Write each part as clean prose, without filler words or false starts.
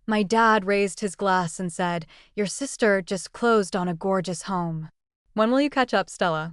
My dad raised his glass and said, "Your sister just closed on a gorgeous home. When will you catch up, Stella?"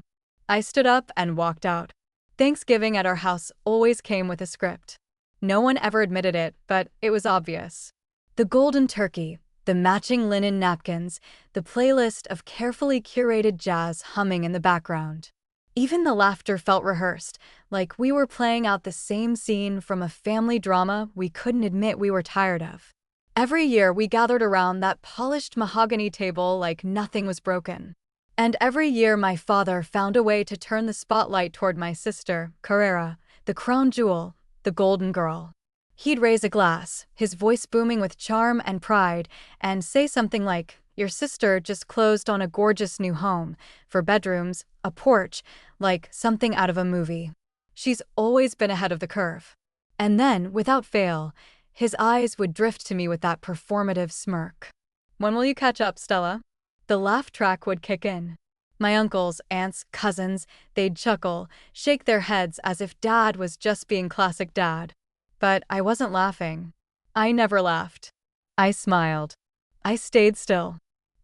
I stood up and walked out. Thanksgiving at our house always came with a script. No one ever admitted it, but it was obvious. The golden turkey, the matching linen napkins, the playlist of carefully curated jazz humming in the background. Even the laughter felt rehearsed, like we were playing out the same scene from a family drama we couldn't admit we were tired of. Every year we gathered around that polished mahogany table like nothing was broken. And every year my father found a way to turn the spotlight toward my sister, Carrera, the crown jewel, the golden girl. He'd raise a glass, his voice booming with charm and pride, and say something like, "Your sister just closed on a gorgeous new home, for bedrooms, a porch, like something out of a movie. She's always been ahead of the curve." And then, without fail, his eyes would drift to me with that performative smirk. "When will you catch up, Stella?" The laugh track would kick in. My uncles, aunts, cousins, they'd chuckle, shake their heads as if dad was just being classic dad. But I wasn't laughing. I never laughed. I smiled. I stayed still.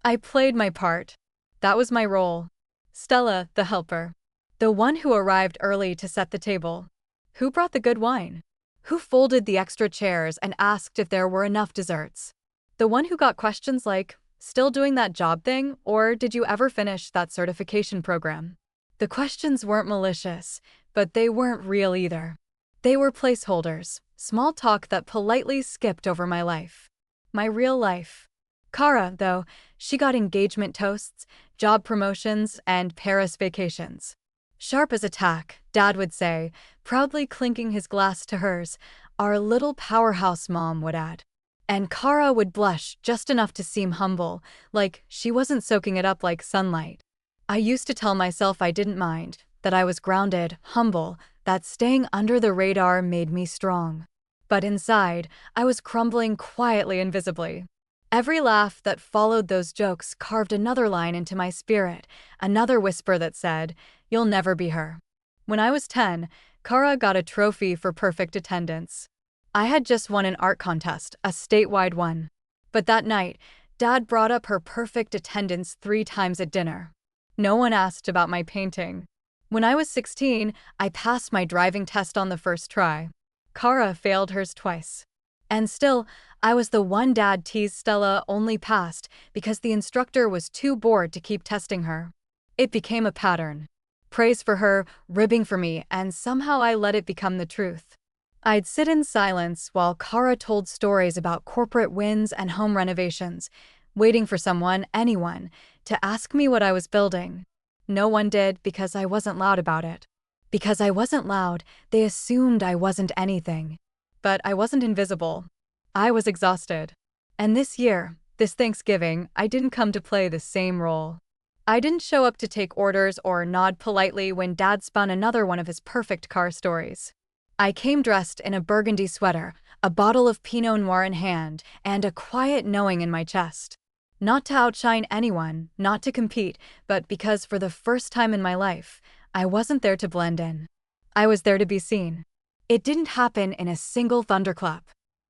I played my part. That was my role. Stella, the helper. The one who arrived early to set the table. Who brought the good wine? Who folded the extra chairs and asked if there were enough desserts? The one who got questions like, "Still doing that job thing?" or "Did you ever finish that certification program?" The questions weren't malicious, but they weren't real either. They were placeholders, small talk that politely skipped over my life. My real life. Kara, though, she got engagement toasts, job promotions, and Paris vacations. Sharp as a tack, Dad would say, proudly clinking his glass to hers, "Our little powerhouse," Mom would add. And Kara would blush just enough to seem humble, like she wasn't soaking it up like sunlight. I used to tell myself I didn't mind, that I was grounded, humble, that staying under the radar made me strong. But inside, I was crumbling quietly and visibly. Every laugh that followed those jokes carved another line into my spirit, another whisper that said, "You'll never be her." When I was 10, Kara got a trophy for perfect attendance. I had just won an art contest, a statewide one. But that night, Dad brought up her perfect attendance 3 times at dinner. No one asked about my painting. When I was 16, I passed my driving test on the first try. Kara failed hers twice. And still, I was the one Dad teased Stella only passed because the instructor was too bored to keep testing her. It became a pattern. Praise for her, ribbing for me, and somehow I let it become the truth. I'd sit in silence while Kara told stories about corporate wins and home renovations, waiting for someone, anyone, to ask me what I was building. No one did because I wasn't loud about it. Because I wasn't loud, they assumed I wasn't anything. But I wasn't invisible. I was exhausted. And this year, this Thanksgiving, I didn't come to play the same role. I didn't show up to take orders or nod politely when Dad spun another one of his perfect car stories. I came dressed in a burgundy sweater, a bottle of Pinot Noir in hand, and a quiet knowing in my chest. Not to outshine anyone, not to compete, but because for the first time in my life, I wasn't there to blend in. I was there to be seen. It didn't happen in a single thunderclap.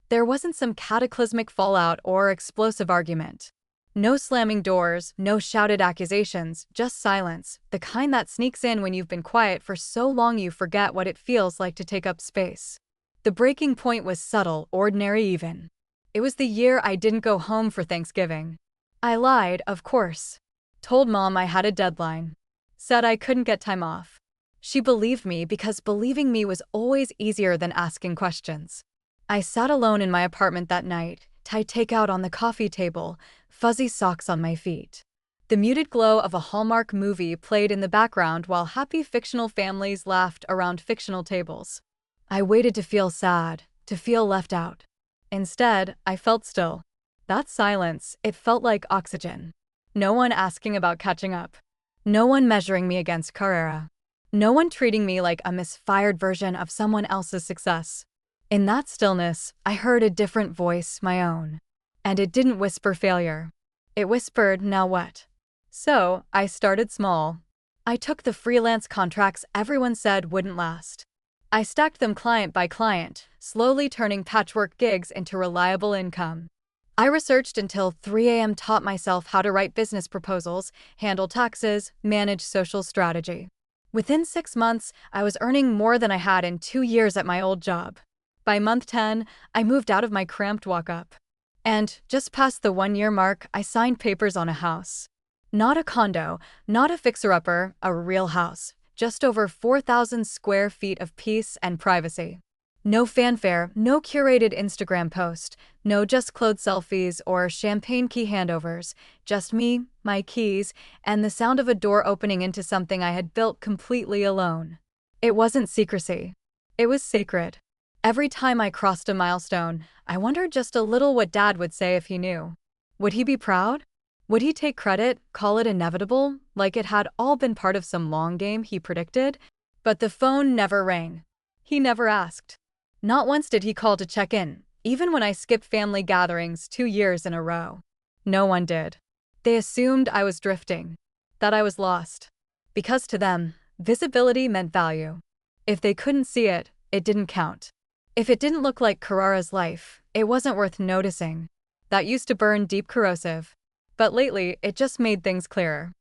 There wasn't some cataclysmic fallout or explosive argument. No slamming doors, no shouted accusations, just silence, the kind that sneaks in when you've been quiet for so long you forget what it feels like to take up space. The breaking point was subtle, ordinary even. It was the year I didn't go home for Thanksgiving. I lied, of course. Told Mom I had a deadline. Said I couldn't get time off. She believed me because believing me was always easier than asking questions. I sat alone in my apartment that night, Thai takeout on the coffee table, fuzzy socks on my feet. The muted glow of a Hallmark movie played in the background while happy fictional families laughed around fictional tables. I waited to feel sad, to feel left out. Instead, I felt still. That silence, it felt like oxygen. No one asking about catching up. No one measuring me against Carrera. No one treating me like a misfired version of someone else's success. In that stillness, I heard a different voice, my own. And it didn't whisper failure. It whispered, "Now what?" So, I started small. I took the freelance contracts everyone said wouldn't last. I stacked them client by client, slowly turning patchwork gigs into reliable income. I researched until 3 a.m., taught myself how to write business proposals, handle taxes, manage social strategy. Within 6 months, I was earning more than I had in 2 years at my old job. By month 10, I moved out of my cramped walk-up. And just past the 1 year mark, I signed papers on a house. Not a condo, not a fixer-upper, a real house. Just over 4,000 square feet of peace and privacy. No fanfare, no curated Instagram post, no just clothes selfies or champagne key handovers, just me, my keys, and the sound of a door opening into something I had built completely alone. It wasn't secrecy. It was sacred. Every time I crossed a milestone, I wondered just a little what Dad would say if he knew. Would he be proud? Would he take credit, call it inevitable, like it had all been part of some long game he predicted? But the phone never rang. He never asked. Not once did he call to check in, even when I skipped family gatherings 2 years in a row. No one did. They assumed I was drifting, that I was lost. Because to them, visibility meant value. If they couldn't see it, it didn't count. If it didn't look like Carrara's life, it wasn't worth noticing. That used to burn deep corrosive. But lately, it just made things clearer.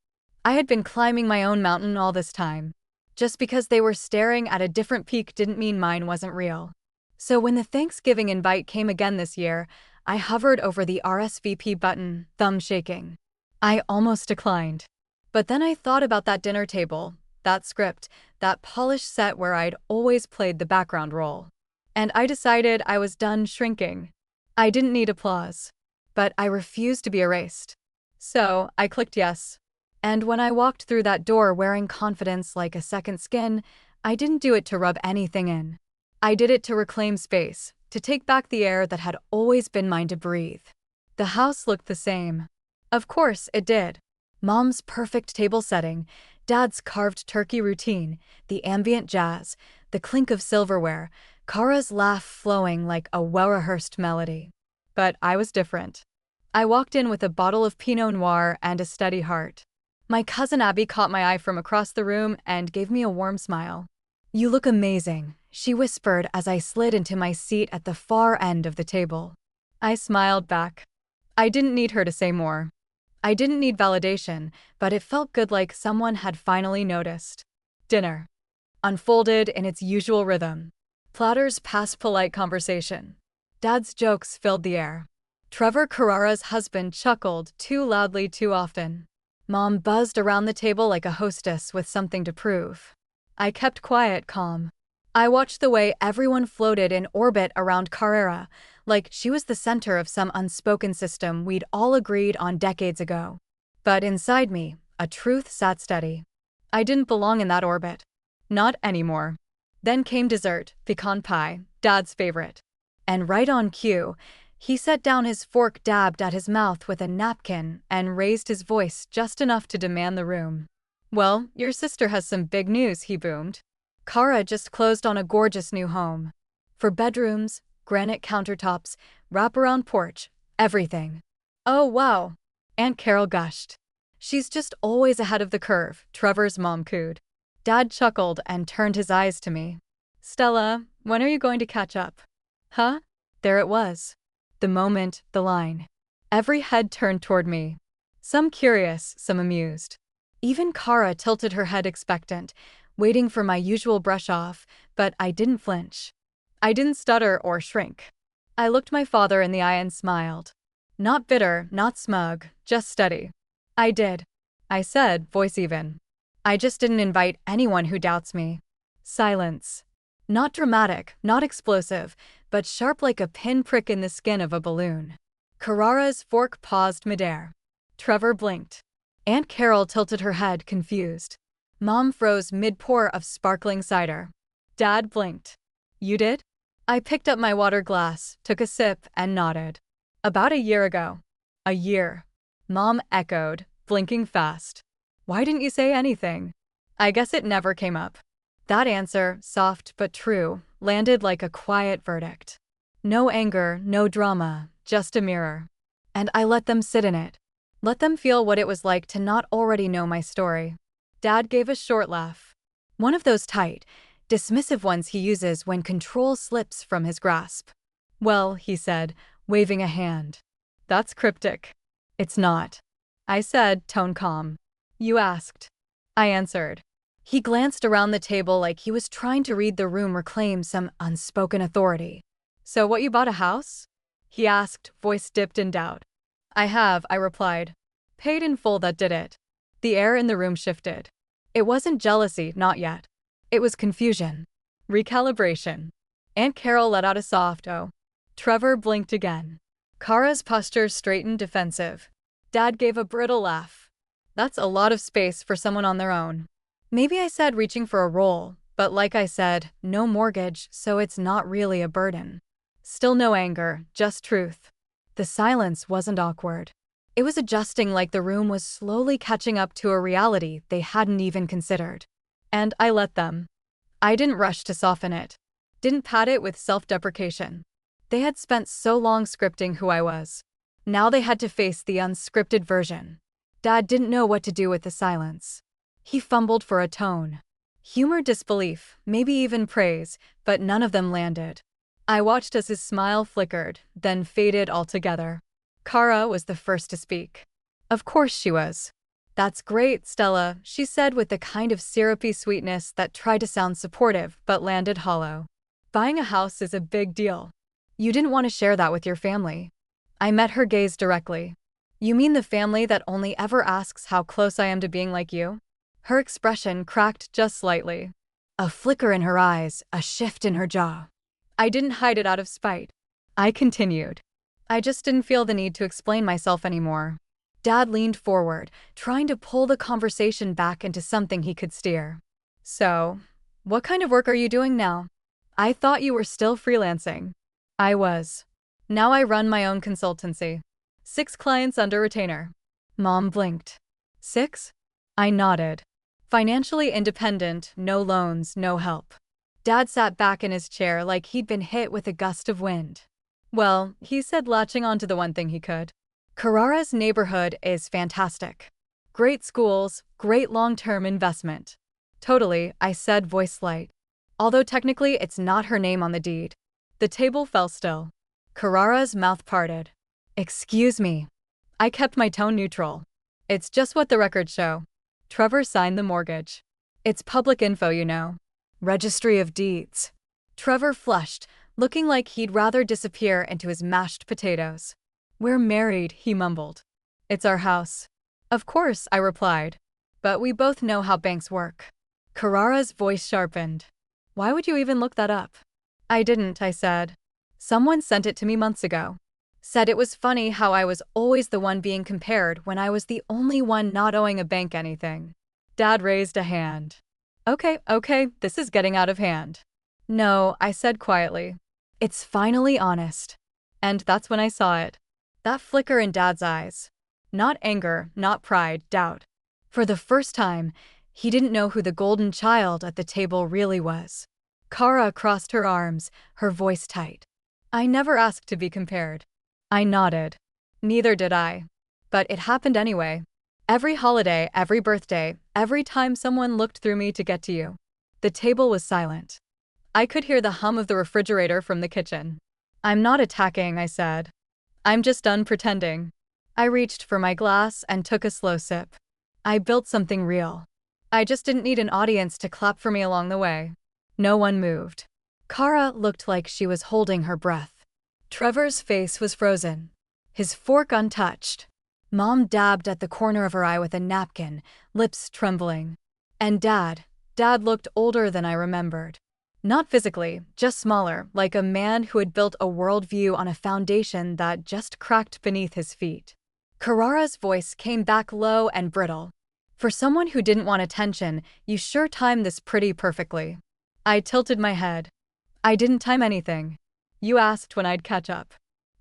I had been climbing my own mountain all this time. Just because they were staring at a different peak didn't mean mine wasn't real. So when the Thanksgiving invite came again this year, I hovered over the RSVP button, thumb shaking. I almost declined. But then I thought about that dinner table, that script, that polished set where I'd always played the background role. And I decided I was done shrinking. I didn't need applause. But I refused to be erased. So I clicked yes. And when I walked through that door wearing confidence like a second skin, I didn't do it to rub anything in. I did it to reclaim space, to take back the air that had always been mine to breathe. The house looked the same. Of course, it did. Mom's perfect table setting, Dad's carved turkey routine, the ambient jazz, the clink of silverware, Kara's laugh flowing like a well-rehearsed melody. But I was different. I walked in with a bottle of Pinot Noir and a steady heart. My cousin Abby caught my eye from across the room and gave me a warm smile. "You look amazing," she whispered as I slid into my seat at the far end of the table. I smiled back. I didn't need her to say more. I didn't need validation, but it felt good, like someone had finally noticed. Dinner unfolded in its usual rhythm. Platters passed polite conversation. Dad's jokes filled the air. Trevor Carrara's husband chuckled too loudly too often. Mom buzzed around the table like a hostess with something to prove. I kept quiet, calm. I watched the way everyone floated in orbit around Carrara, like she was the center of some unspoken system we'd all agreed on decades ago. But inside me, a truth sat steady. I didn't belong in that orbit. Not anymore. Then came dessert, pecan pie, Dad's favorite. And right on cue, he set down his fork, dabbed at his mouth with a napkin, and raised his voice just enough to demand the room. "Well, your sister has some big news," he boomed. Kara just closed on a gorgeous new home. 4 bedrooms, granite countertops, wraparound porch, everything. "Oh wow," Aunt Carol gushed. "She's just always ahead of the curve," Trevor's mom cooed. Dad chuckled and turned his eyes to me. "Stella, when are you going to catch up?" Huh? There it was. The moment, the line. Every head turned toward me. Some curious, some amused. Even Kara tilted her head expectant, waiting for my usual brush off, but I didn't flinch. I didn't stutter or shrink. I looked my father in the eye and smiled. Not bitter, not smug, just steady. "I did," I said, voice even. "I just didn't invite anyone who doubts me." Silence. Not dramatic, not explosive, but sharp like a pinprick in the skin of a balloon. Carrara's fork paused midair. Trevor blinked. Aunt Carol tilted her head, confused. Mom froze mid-pour of sparkling cider. Dad blinked. "You did?" I picked up my water glass, took a sip, and nodded. "About a year ago." "A year," Mom echoed, blinking fast. "Why didn't you say anything?" I guess it never came up. That answer, soft but true, landed like a quiet verdict. No anger, no drama, just a mirror. And I let them sit in it. Let them feel what it was like to not already know my story. Dad gave a short laugh. One of those tight, dismissive ones he uses when control slips from his grasp. "Well," he said, waving a hand. That's cryptic. It's not. I said, tone calm. You asked. I answered. He glanced around the table like he was trying to read the room or claim some unspoken authority. So what, you bought a house? He asked, voice dipped in doubt. I have, I replied. Paid in full, that did it. The air in the room shifted. It wasn't jealousy, not yet. It was confusion. Recalibration. Aunt Carol let out a soft "oh." Trevor blinked again. Kara's posture straightened, defensive. Dad gave a brittle laugh. That's a lot of space for someone on their own. Maybe, I said, reaching for a roll, but like I said, no mortgage, so it's not really a burden. Still no anger, just truth. The silence wasn't awkward. It was adjusting, like the room was slowly catching up to a reality they hadn't even considered. And I let them. I didn't rush to soften it. Didn't pat it with self-deprecation. They had spent so long scripting who I was. Now they had to face the unscripted version. Dad didn't know what to do with the silence. He fumbled for a tone. Humor, disbelief, maybe even praise, but none of them landed. I watched as his smile flickered, then faded altogether. Kara was the first to speak. Of course she was. That's great, Stella, she said with the kind of syrupy sweetness that tried to sound supportive but landed hollow. Buying a house is a big deal. You didn't want to share that with your family. I met her gaze directly. You mean the family that only ever asks how close I am to being like you? Her expression cracked just slightly. A flicker in her eyes, a shift in her jaw. I didn't hide it out of spite. I continued. I just didn't feel the need to explain myself anymore. Dad leaned forward, trying to pull the conversation back into something he could steer. So, what kind of work are you doing now? I thought you were still freelancing. I was. Now I run my own consultancy. 6 clients under retainer. Mom blinked. 6? I nodded. Financially independent, no loans, no help. Dad sat back in his chair like he'd been hit with a gust of wind. Well, he said, latching onto the one thing he could. Carrara's neighborhood is fantastic. Great schools, great long-term investment. Totally, I said, voice light. Although technically it's not her name on the deed. The table fell still. Carrara's mouth parted. Excuse me. I kept my tone neutral. It's just what the records show. Trevor signed the mortgage. It's public info, you know. Registry of Deeds. Trevor flushed, looking like he'd rather disappear into his mashed potatoes. We're married, he mumbled. It's our house. Of course, I replied. But we both know how banks work. Carrara's voice sharpened. Why would you even look that up? I didn't, I said. Someone sent it to me months ago. Said it was funny how I was always the one being compared when I was the only one not owing a bank anything. Dad raised a hand. Okay, this is getting out of hand. No, I said quietly. It's finally honest. And that's when I saw it. That flicker in Dad's eyes. Not anger, not pride, doubt. For the first time, he didn't know who the golden child at the table really was. Kara crossed her arms, her voice tight. I never asked to be compared. I nodded. Neither did I. But it happened anyway. Every holiday, every birthday, every time someone looked through me to get to you. The table was silent. I could hear the hum of the refrigerator from the kitchen. I'm not attacking, I said. I'm just done pretending. I reached for my glass and took a slow sip. I built something real. I just didn't need an audience to clap for me along the way. No one moved. Kara looked like she was holding her breath. Trevor's face was frozen, his fork untouched. Mom dabbed at the corner of her eye with a napkin, lips trembling. And Dad looked older than I remembered. Not physically, just smaller, like a man who had built a worldview on a foundation that just cracked beneath his feet. Carrara's voice came back low and brittle. For someone who didn't want attention, you sure timed this pretty perfectly. I tilted my head. I didn't time anything. You asked when I'd catch up.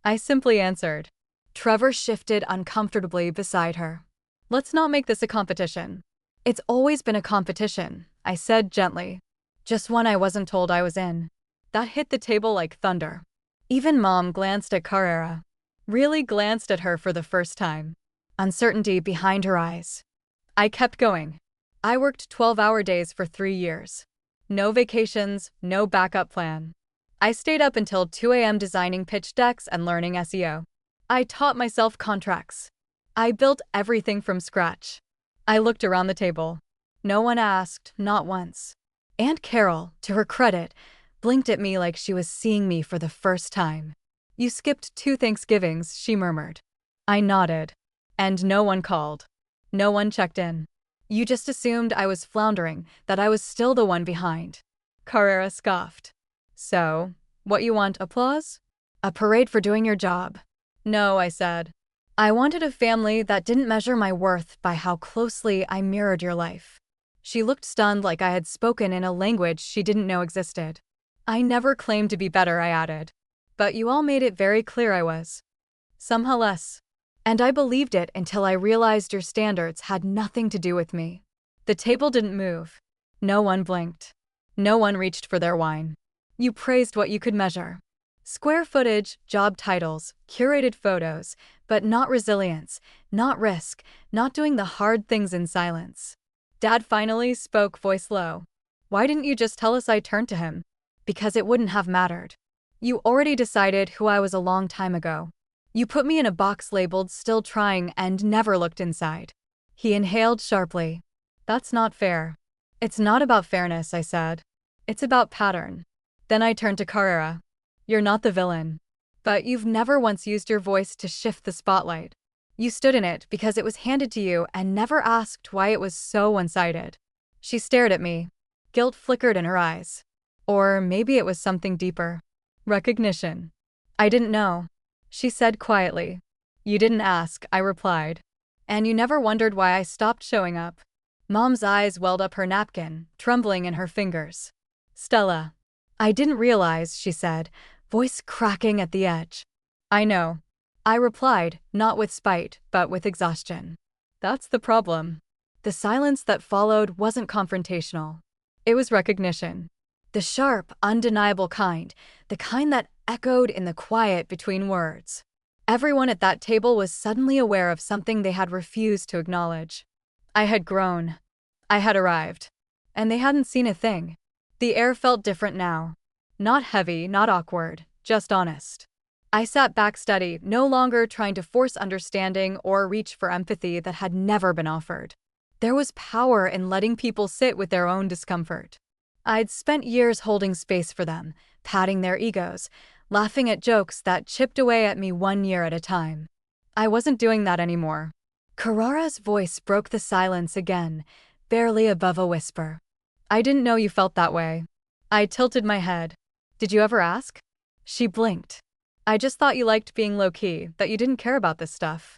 I simply answered. Trevor shifted uncomfortably beside her. Let's not make this a competition. It's always been a competition, I said gently. Just one I wasn't told I was in. That hit the table like thunder. Even Mom glanced at Carrara. Really glanced at her for the first time. Uncertainty behind her eyes. I kept going. I worked 12-hour days for 3 years. No vacations, no backup plan. I stayed up until 2 a.m. designing pitch decks and learning SEO. I taught myself contracts. I built everything from scratch. I looked around the table. No one asked, not once. Aunt Carol, to her credit, blinked at me like she was seeing me for the first time. You skipped 2 Thanksgivings, she murmured. I nodded. And no one called. No one checked in. You just assumed I was floundering, that I was still the one behind. Carrera scoffed. So, what you want, applause? A parade for doing your job. No, I said. I wanted a family that didn't measure my worth by how closely I mirrored your life. She looked stunned, like I had spoken in a language she didn't know existed. I never claimed to be better, I added. But you all made it very clear I was. Somehow less. And I believed it until I realized your standards had nothing to do with me. The table didn't move. No one blinked. No one reached for their wine. You praised what you could measure. Square footage, job titles, curated photos, but not resilience, not risk, not doing the hard things in silence. Dad finally spoke, voice low. Why didn't you just tell us I turned to him? Because it wouldn't have mattered. You already decided who I was a long time ago. You put me in a box labeled still trying and never looked inside. He inhaled sharply. That's not fair. It's not about fairness, I said. It's about pattern. Then I turned to Carrera. You're not the villain. But you've never once used your voice to shift the spotlight. You stood in it because it was handed to you and never asked why it was so one-sided. She stared at me. Guilt flickered in her eyes. Or maybe it was something deeper. Recognition. I didn't know. She said quietly. You didn't ask, I replied. And you never wondered why I stopped showing up. Mom's eyes welled up her napkin, trembling in her fingers. Stella. I didn't realize, she said, voice cracking at the edge. I know. I replied, not with spite, but with exhaustion. That's the problem. The silence that followed wasn't confrontational. It was recognition. The sharp, undeniable kind, the kind that echoed in the quiet between words. Everyone at that table was suddenly aware of something they had refused to acknowledge. I had grown. I had arrived. And they hadn't seen a thing. The air felt different now. Not heavy, not awkward, just honest. I sat back steady, no longer trying to force understanding or reach for empathy that had never been offered. There was power in letting people sit with their own discomfort. I'd spent years holding space for them, patting their egos, laughing at jokes that chipped away at me 1 year at a time. I wasn't doing that anymore. Carrara's voice broke the silence again, barely above a whisper. I didn't know you felt that way. I tilted my head. Did you ever ask? She blinked. I just thought you liked being low-key, that you didn't care about this stuff.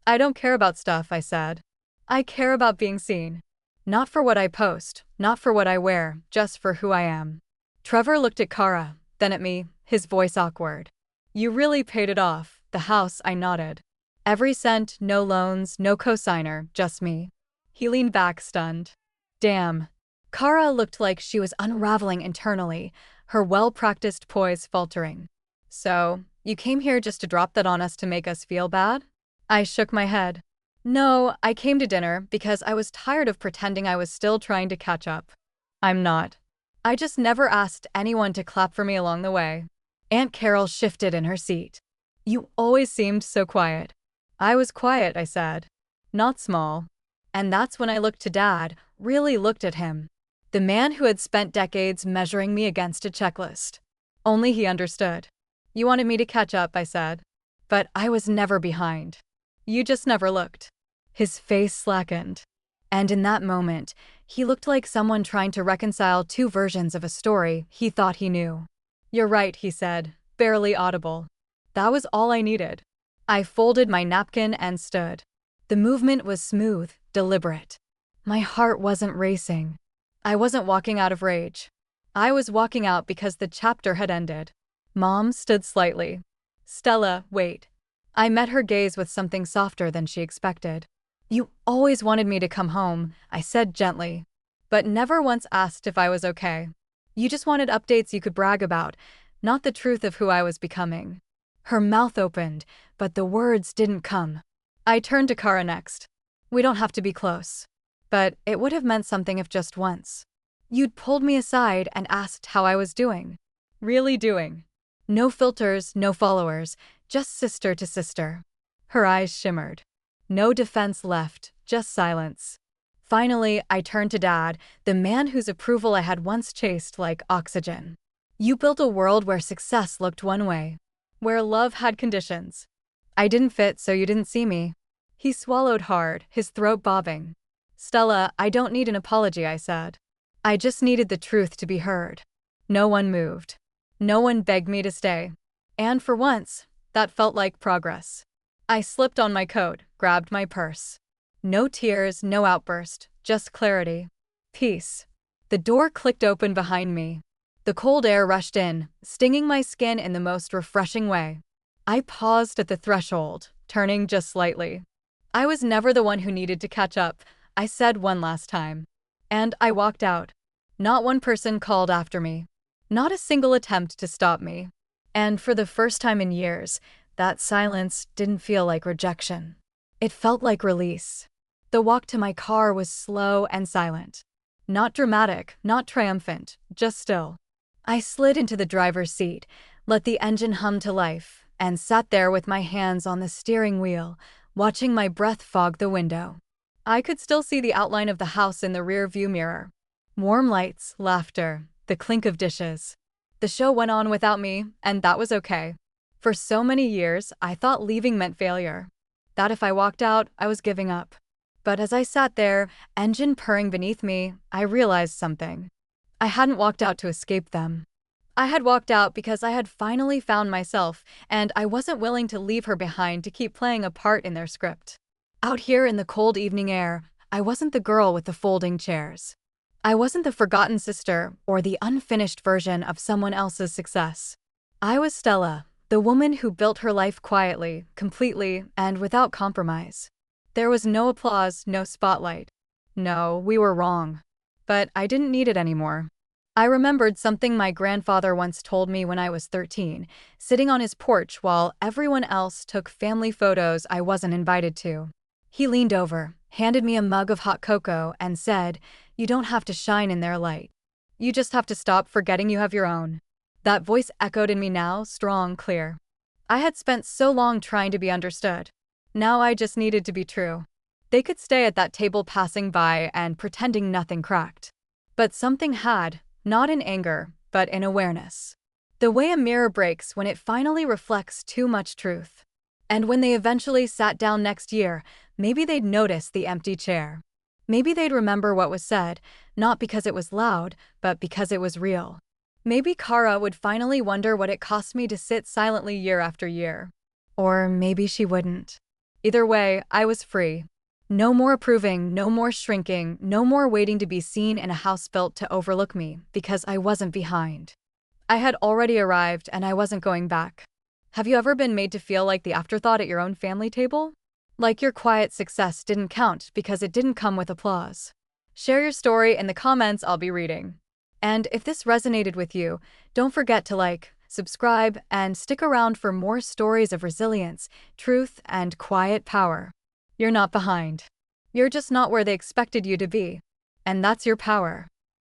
I don't care about stuff, I said. I care about being seen. Not for what I post, not for what I wear, just for who I am. Trevor looked at Kara, then at me, his voice awkward. You really paid it off, the house, I nodded. Every cent, no loans, no cosigner, just me. He leaned back, stunned. Damn. Kara looked like she was unraveling internally, her well-practiced poise faltering. So, you came here just to drop that on us to make us feel bad? I shook my head. No, I came to dinner because I was tired of pretending I was still trying to catch up. I'm not. I just never asked anyone to clap for me along the way. Aunt Carol shifted in her seat. You always seemed so quiet. I was quiet, I said. Not small. And that's when I looked to Dad, really looked at him. The man who had spent decades measuring me against a checklist. Only he understood. You wanted me to catch up, I said. But I was never behind. You just never looked. His face slackened. And in that moment, he looked like someone trying to reconcile 2 versions of a story he thought he knew. You're right, he said, barely audible. That was all I needed. I folded my napkin and stood. The movement was smooth, deliberate. My heart wasn't racing. I wasn't walking out of rage. I was walking out because the chapter had ended. Mom stood slightly. Stella, wait. I met her gaze with something softer than she expected. You always wanted me to come home, I said gently, but never once asked if I was okay. You just wanted updates you could brag about, not the truth of who I was becoming. Her mouth opened, but the words didn't come. I turned to Kara next. We don't have to be close. But it would have meant something if just once. You'd pulled me aside and asked how I was doing. Really doing. No filters, no followers, Just sister to sister. Her eyes shimmered. No defense left, just silence. Finally, I turned to Dad, the man whose approval I had once chased like oxygen. You built a world where success looked one way, where love had conditions. I didn't fit, so you didn't see me. He swallowed hard, his throat bobbing. Stella, I don't need an apology, I said. I just needed the truth to be heard. No one moved. No one begged me to stay. And for once, that felt like progress. I slipped on my coat, grabbed my purse. No tears, no outburst, just clarity. Peace. The door clicked open behind me. The cold air rushed in, stinging my skin in the most refreshing way. I paused at the threshold, turning just slightly. I was never the one who needed to catch up, I said one last time. And I walked out. Not one person called after me. Not a single attempt to stop me. And for the first time in years, that silence didn't feel like rejection. It felt like release. The walk to my car was slow and silent. Not dramatic, not triumphant, just still. I slid into the driver's seat, let the engine hum to life, and sat there with my hands on the steering wheel, watching my breath fog the window. I could still see the outline of the house in the rear view mirror. Warm lights, laughter, the clink of dishes. The show went on without me, and that was okay. For so many years, I thought leaving meant failure. That if I walked out, I was giving up. But as I sat there, engine purring beneath me, I realized something. I hadn't walked out to escape them. I had walked out because I had finally found myself, and I wasn't willing to leave her behind to keep playing a part in their script. Out here in the cold evening air, I wasn't the girl with the folding chairs. I wasn't the forgotten sister or the unfinished version of someone else's success. I was Stella, the woman who built her life quietly, completely, and without compromise. There was no applause, no spotlight. No, we were wrong. But I didn't need it anymore. I remembered something my grandfather once told me when I was 13, sitting on his porch while everyone else took family photos I wasn't invited to. He leaned over, handed me a mug of hot cocoa, and said, "You don't have to shine in their light. You just have to stop forgetting you have your own." That voice echoed in me now, strong, clear. I had spent so long trying to be understood. Now I just needed to be true. They could stay at that table passing by and pretending nothing cracked. But something had, not in anger, but in awareness. The way a mirror breaks when it finally reflects too much truth. And when they eventually sat down next year, maybe they'd notice the empty chair. Maybe they'd remember what was said, not because it was loud, but because it was real. Maybe Kara would finally wonder what it cost me to sit silently year after year. Or maybe she wouldn't. Either way, I was free. No more approving, no more shrinking, no more waiting to be seen in a house built to overlook me, because I wasn't behind. I had already arrived, and I wasn't going back. Have you ever been made to feel like the afterthought at your own family table? Like your quiet success didn't count because it didn't come with applause? Share your story in the comments, I'll be reading. And if this resonated with you, don't forget to like, subscribe, and stick around for more stories of resilience, truth, and quiet power. You're not behind. You're just not where they expected you to be. And that's your power.